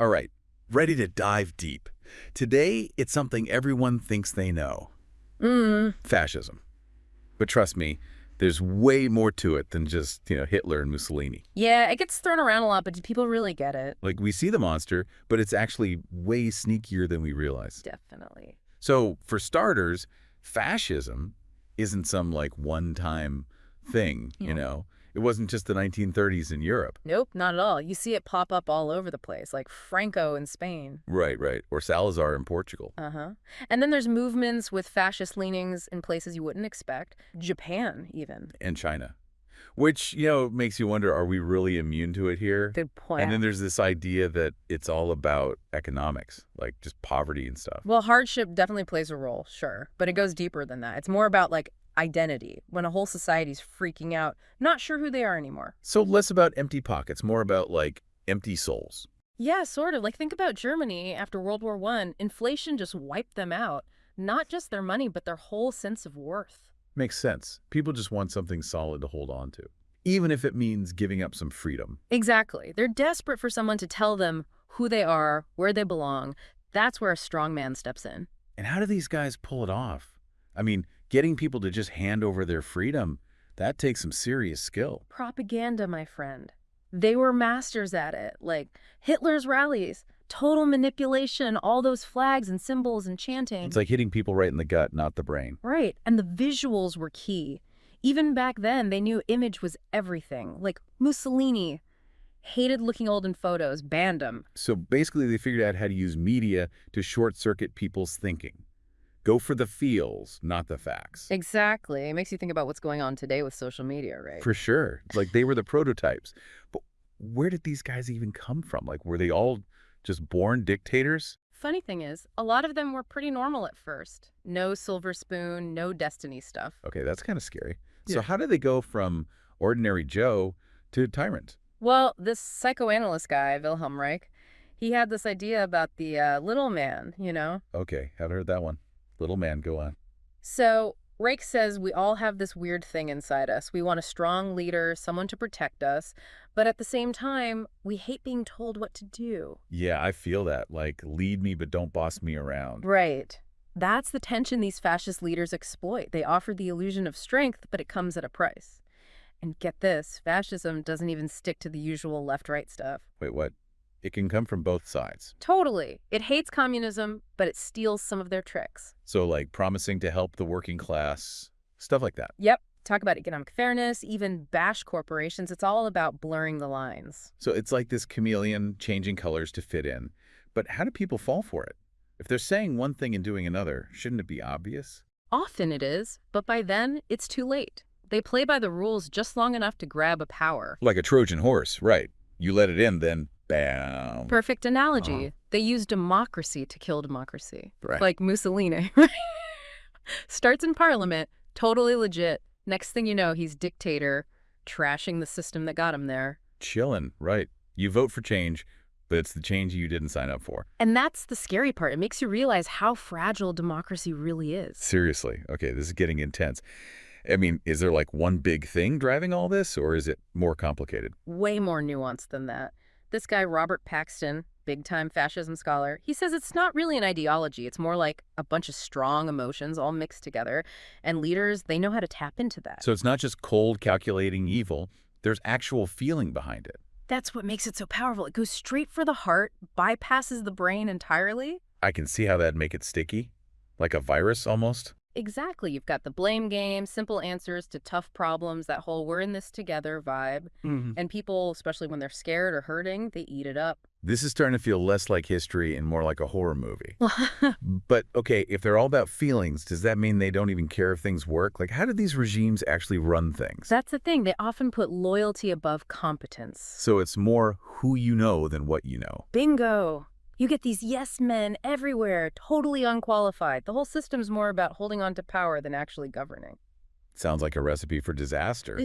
All right, ready to dive deep. Today, it's something everyone thinks they know. Fascism. But trust me, there's way more to it than just, Hitler and Mussolini. Yeah, it gets thrown around a lot, but do people really get it? Like, we see the monster, but it's actually way sneakier than we realize. Definitely. So, for starters, fascism isn't some, like, one-time thing, you know? It wasn't just the 1930s in Europe. Nope, not at all. You see it pop up all over the place, like Franco in Spain. Right, right. Or Salazar in Portugal. Uh-huh. And then there's movements with fascist leanings in places you wouldn't expect. Japan, even. And China. Which, makes you wonder, are we really immune to it here? Good point. And then there's this idea that it's all about economics, like just poverty and stuff. Well, hardship definitely plays a role, sure. But it goes deeper than that. It's more about, like, identity, when a whole society's freaking out, not sure who they are anymore. So less about empty pockets, more about, like, empty souls. Yeah, sort of. Like, think about Germany after World War I. Inflation just wiped them out. Not just their money, but their whole sense of worth. Makes sense. People just want something solid to hold on to, even if it means giving up some freedom. Exactly. They're desperate for someone to tell them who they are, where they belong. That's where a strong man steps in. And how do these guys pull it off? I mean, getting people to just hand over their freedom, that takes some serious skill. Propaganda, my friend. They were masters at it, like Hitler's rallies, total manipulation, all those flags and symbols and chanting. It's like hitting people right in the gut, not the brain. Right, and the visuals were key. Even back then, they knew image was everything. Like Mussolini, hated looking old in photos, banned him. So basically they figured out how to use media to short-circuit people's thinking. Go for the feels, not the facts. Exactly. It makes you think about what's going on today with social media, right? For sure. Like, they were the prototypes. But where did these guys even come from? Like, were they all just born dictators? Funny thing is, a lot of them were pretty normal at first. No silver spoon, no destiny stuff. Okay, that's kind of scary. Yeah. So how did they go from ordinary Joe to tyrant? Well, this psychoanalyst guy, Wilhelm Reich, he had this idea about the little man, Okay, haven't heard that one. Little man, go on. So Reich says we all have this weird thing inside us. We want a strong leader, someone to protect us, but at the same time, we hate being told what to do. Yeah, I feel that. Like, lead me, but don't boss me around. Right. That's the tension these fascist leaders exploit. They offer the illusion of strength, but it comes at a price. And get this, fascism doesn't even stick to the usual left-right stuff. Wait, what? It can come from both sides. Totally. It hates communism, but it steals some of their tricks. So, like, promising to help the working class, stuff like that. Yep. Talk about economic fairness, even bash corporations. It's all about blurring the lines. So it's like this chameleon changing colors to fit in. But how do people fall for it? If they're saying one thing and doing another, shouldn't it be obvious? Often it is, but by then, it's too late. They play by the rules just long enough to grab a power. Like a Trojan horse, right. You let it in, then bam. Perfect analogy. They use democracy to kill democracy. Right. Like Mussolini. Starts in parliament, totally legit. Next thing you know, he's dictator, trashing the system that got him there. Chillin', right. You vote for change, but it's the change you didn't sign up for. And that's the scary part. It makes you realize how fragile democracy really is. Seriously. Okay, this is getting intense. I mean, is there like one big thing driving all this, or is it more complicated? Way more nuanced than that. This guy, Robert Paxton, big-time fascism scholar, he says it's not really an ideology. It's more like a bunch of strong emotions all mixed together. And leaders, they know how to tap into that. So it's not just cold, calculating evil. There's actual feeling behind it. That's what makes it so powerful. It goes straight for the heart, bypasses the brain entirely. I can see how that'd make it sticky. Like a virus, almost. Exactly. You've got the blame game, simple answers to tough problems, that whole we're in this together vibe. And people, especially when they're scared or hurting, they eat it up. This is starting to feel less like history and more like a horror movie. But, okay, if they're all about feelings, does that mean they don't even care if things work? Like, how do these regimes actually run things? That's the thing. They often put loyalty above competence. So it's more who you know than what you know. Bingo. You get these yes men everywhere, totally unqualified. The whole system's more about holding on to power than actually governing. Sounds like a recipe for disaster.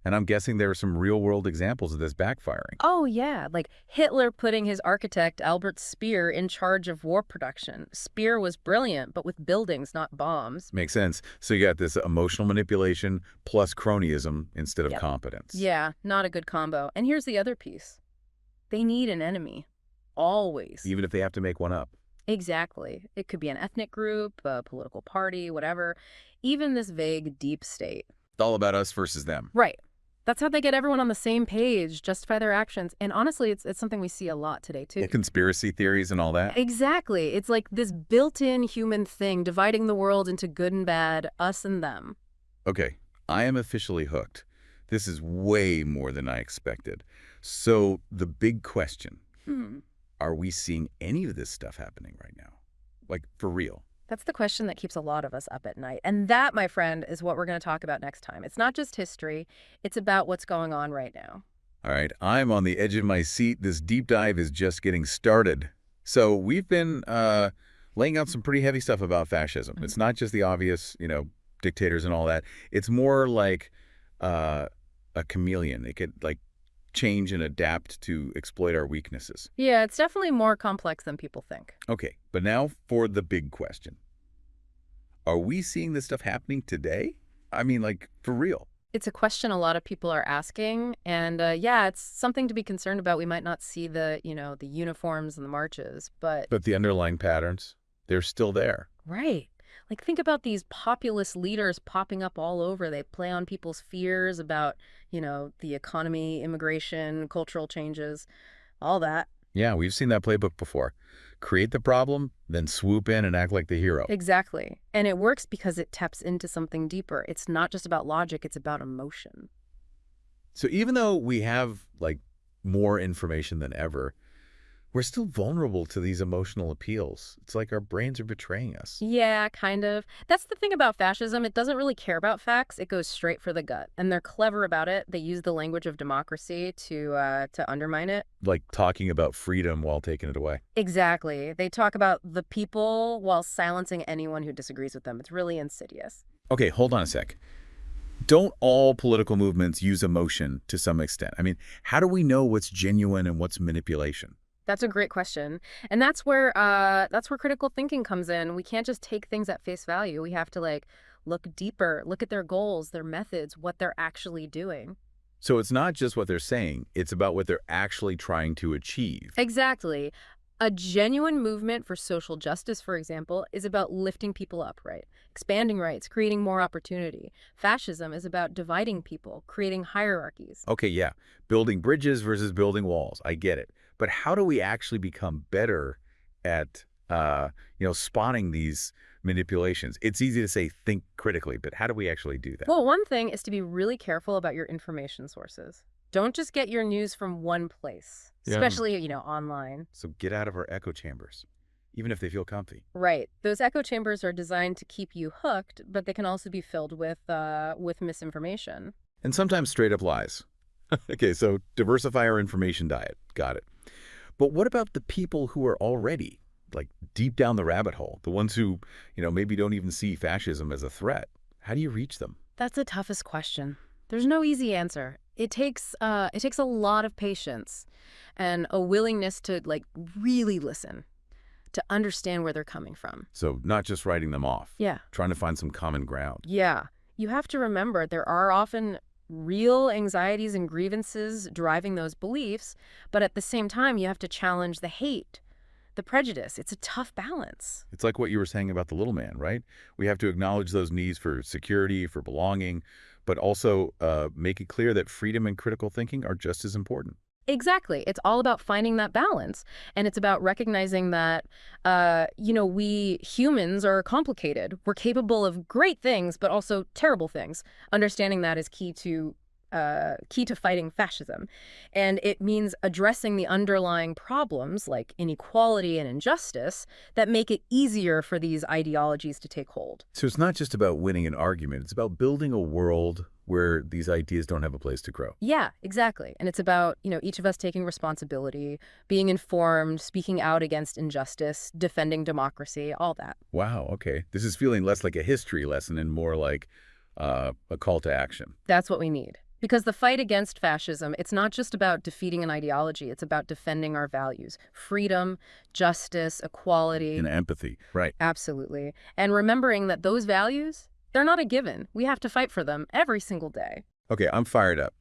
And I'm guessing there are some real-world examples of this backfiring. Oh, yeah. Like Hitler putting his architect, Albert Speer, in charge of war production. Speer was brilliant, but with buildings, not bombs. Makes sense. So you got this emotional manipulation plus cronyism instead of competence. Yeah, not a good combo. And here's the other piece. They need an enemy. Always. Even if they have to make one up. Exactly. It could be an ethnic group, a political party, whatever. Even this vague deep state. It's all about us versus them. Right. That's how they get everyone on the same page, justify their actions. And honestly, it's something we see a lot today, too. Yeah, conspiracy theories and all that. Exactly. It's like this built-in human thing, dividing the world into good and bad, us and them. Okay, I am officially hooked. This is way more than I expected. So the big question, are we seeing any of this stuff happening right now? Like, for real? That's the question that keeps a lot of us up at night. And that, my friend, is what we're going to talk about next time. It's not just history. It's about what's going on right now. All right, I'm on the edge of my seat. This deep dive is just getting started. So we've been laying out some pretty heavy stuff about fascism. It's not just the obvious, dictators and all that. It's more like a chameleon. It could, like, change and adapt to exploit our weaknesses. Yeah, it's definitely more complex than people think. Okay, but now for the big question. Are we seeing this stuff happening today? I mean, like, for real? It's a question a lot of people are asking, and yeah, it's something to be concerned about. We might not see the uniforms and the marches, but But the underlying patterns, they're still there. right. Like, think about these populist leaders popping up all over. They play on people's fears about, the economy, immigration, cultural changes, all that. Yeah, we've seen that playbook before. Create the problem, then swoop in and act like the hero. Exactly. And it works because it taps into something deeper. It's not just about logic, it's about emotion. So even though we have, like, more information than ever, we're still vulnerable to these emotional appeals. It's like our brains are betraying us. Yeah, kind of. That's the thing about fascism. It doesn't really care about facts. It goes straight for the gut. And they're clever about it. They use the language of democracy to undermine it. Like talking about freedom while taking it away. Exactly. They talk about the people while silencing anyone who disagrees with them. It's really insidious. Okay, hold on a sec. Don't all political movements use emotion to some extent? I mean, how do we know what's genuine and what's manipulation? That's a great question. And that's where critical thinking comes in. We can't just take things at face value. We have to look deeper, look at their goals, their methods, what they're actually doing. So it's not just what they're saying, it's about what they're actually trying to achieve. Exactly. A genuine movement for social justice, for example, is about lifting people up, right? Expanding rights, creating more opportunity. Fascism is about dividing people, creating hierarchies. Okay, yeah, building bridges versus building walls. I get it. But how do we actually become better at, spotting these manipulations? It's easy to say think critically, but how do we actually do that? Well, one thing is to be really careful about your information sources. Don't just get your news from one place, Yeah. especially, online. So get out of our echo chambers, even if they feel comfy. Right. Those echo chambers are designed to keep you hooked, but they can also be filled with misinformation. And sometimes straight up lies. Okay, so diversify our information diet. Got it. But what about the people who are already, like, deep down the rabbit hole? The ones who, maybe don't even see fascism as a threat? How do you reach them? That's the toughest question. There's no easy answer. It takes a lot of patience and a willingness to really listen, to understand where they're coming from. So not just writing them off. Yeah. Trying to find some common ground. Yeah. You have to remember there are often real anxieties and grievances driving those beliefs, but at the same time, you have to challenge the hate, the prejudice. It's a tough balance. It's like what you were saying about the little man, right? We have to acknowledge those needs for security, for belonging, but also make it clear that freedom and critical thinking are just as important. Exactly. It's all about finding that balance. And it's about recognizing that, we humans are complicated. We're capable of great things, but also terrible things. Understanding that is key to fighting fascism. And it means addressing the underlying problems like inequality and injustice that make it easier for these ideologies to take hold. So it's not just about winning an argument. It's about building a world where these ideas don't have a place to grow. Yeah, exactly. And it's about, each of us taking responsibility, being informed, speaking out against injustice, defending democracy, all that. Wow, okay. This is feeling less like a history lesson and more like a call to action. That's what we need. Because the fight against fascism, it's not just about defeating an ideology. It's about defending our values. Freedom, justice, equality. And empathy, right. Absolutely. And remembering that those values, they're not a given. We have to fight for them every single day. Okay, I'm fired up.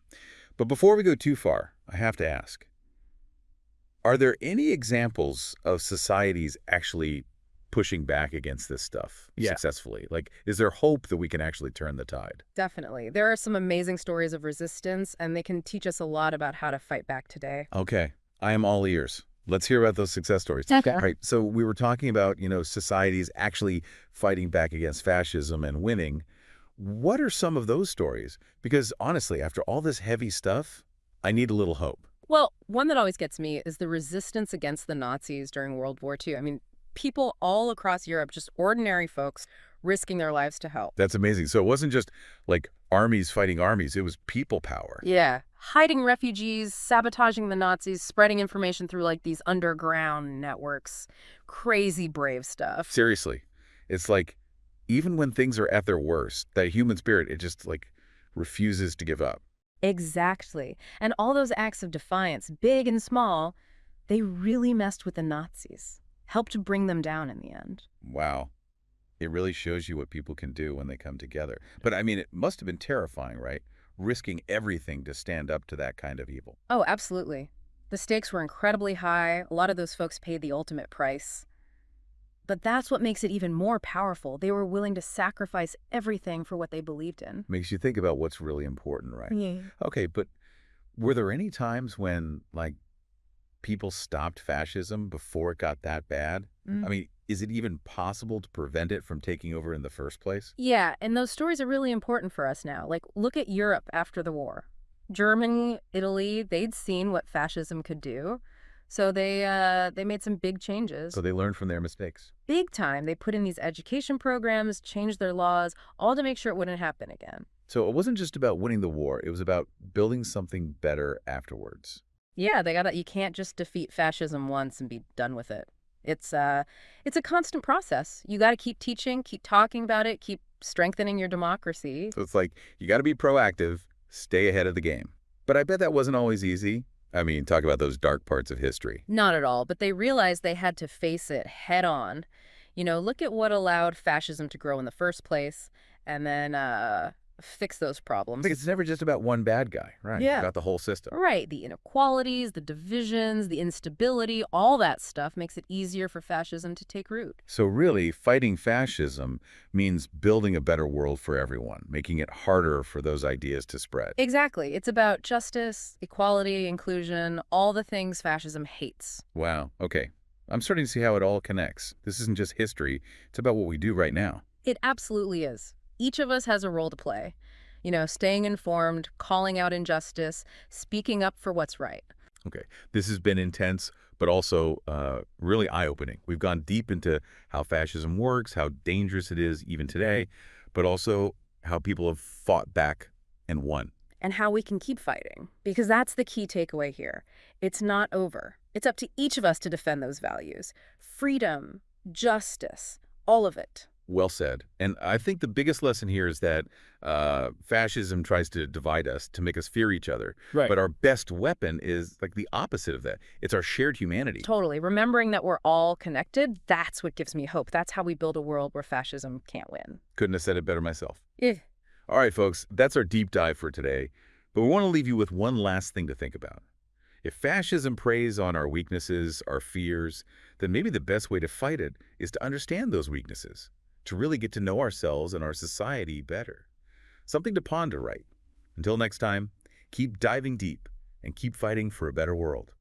But before we go too far, I have to ask. Are there any examples of societies actually pushing back against this stuff successfully? Like, is there hope that we can actually turn the tide? Definitely. There are some amazing stories of resistance, and they can teach us a lot about how to fight back today. Okay, I am all ears. Let's hear about those success stories. Okay. All right, so we were talking about, societies actually fighting back against fascism and winning. What are some of those stories? Because honestly, after all this heavy stuff, I need a little hope. Well, one that always gets me is the resistance against the Nazis during World War II. I mean, people all across Europe, just ordinary folks, risking their lives to help. That's amazing. So it wasn't just like armies fighting armies, it was people power. Yeah. Hiding refugees, sabotaging the Nazis, spreading information through like these underground networks. Crazy brave stuff. Seriously. It's like, even when things are at their worst, that human spirit, it just like refuses to give up. Exactly. And all those acts of defiance, big and small, they really messed with the Nazis. Helped bring them down in the end. Wow. It really shows you what people can do when they come together. But I mean, it must have been terrifying, right? Risking everything to stand up to that kind of evil. Oh, absolutely. The stakes were incredibly high. A lot of those folks paid the ultimate price. But that's what makes it even more powerful. They were willing to sacrifice everything for what they believed in. Makes you think about what's really important, right? Yeah. Okay, but were there any times when, like, people stopped fascism before it got that bad? I mean, is it even possible to prevent it from taking over in the first place? Yeah, and those stories are really important for us now. Like, look at Europe after the war. Germany, Italy, they'd seen what fascism could do. So they made some big changes. So they learned from their mistakes. Big time. They put in these education programs, changed their laws, all to make sure it wouldn't happen again. So it wasn't just about winning the war, it was about building something better afterwards. Yeah, you can't just defeat fascism once and be done with it. It's a constant process. You got to keep teaching, keep talking about it, keep strengthening your democracy. So it's like, you got to be proactive, stay ahead of the game. But I bet that wasn't always easy. I mean, talk about those dark parts of history. Not at all, but they realized they had to face it head on. Look at what allowed fascism to grow in the first place and then fix those I problems. think it's never just about one bad guy, right? Yeah. It's about the whole system. Right, the inequalities, the divisions, the instability, all that stuff makes it easier for fascism to take root. So really, fighting fascism means building a better world for everyone, making it harder for those ideas to spread. Exactly. It's about justice, equality, inclusion, all the things fascism hates. Wow, okay. I'm starting to see how it all connects. This isn't just history, it's about what we do right now. It absolutely is. Each of us has a role to play. Staying informed, calling out injustice, speaking up for what's right. Okay, this has been intense, but also really eye-opening. We've gone deep into how fascism works, how dangerous it is even today, but also how people have fought back and won. And how we can keep fighting. Because that's the key takeaway here. It's not over. It's up to each of us to defend those values. Freedom, justice, all of it. Well said. And I think the biggest lesson here is that fascism tries to divide us, to make us fear each other. Right. But our best weapon is like the opposite of that. It's our shared humanity. Totally. Remembering that we're all connected, that's what gives me hope. That's how we build a world where fascism can't win. Couldn't have said it better myself. Yeah. All right, folks, that's our deep dive for today. But we want to leave you with one last thing to think about. If fascism preys on our weaknesses, our fears, then maybe the best way to fight it is to understand those weaknesses, to really get to know ourselves and our society better. Something to ponder, right? Until next time, keep diving deep and keep fighting for a better world.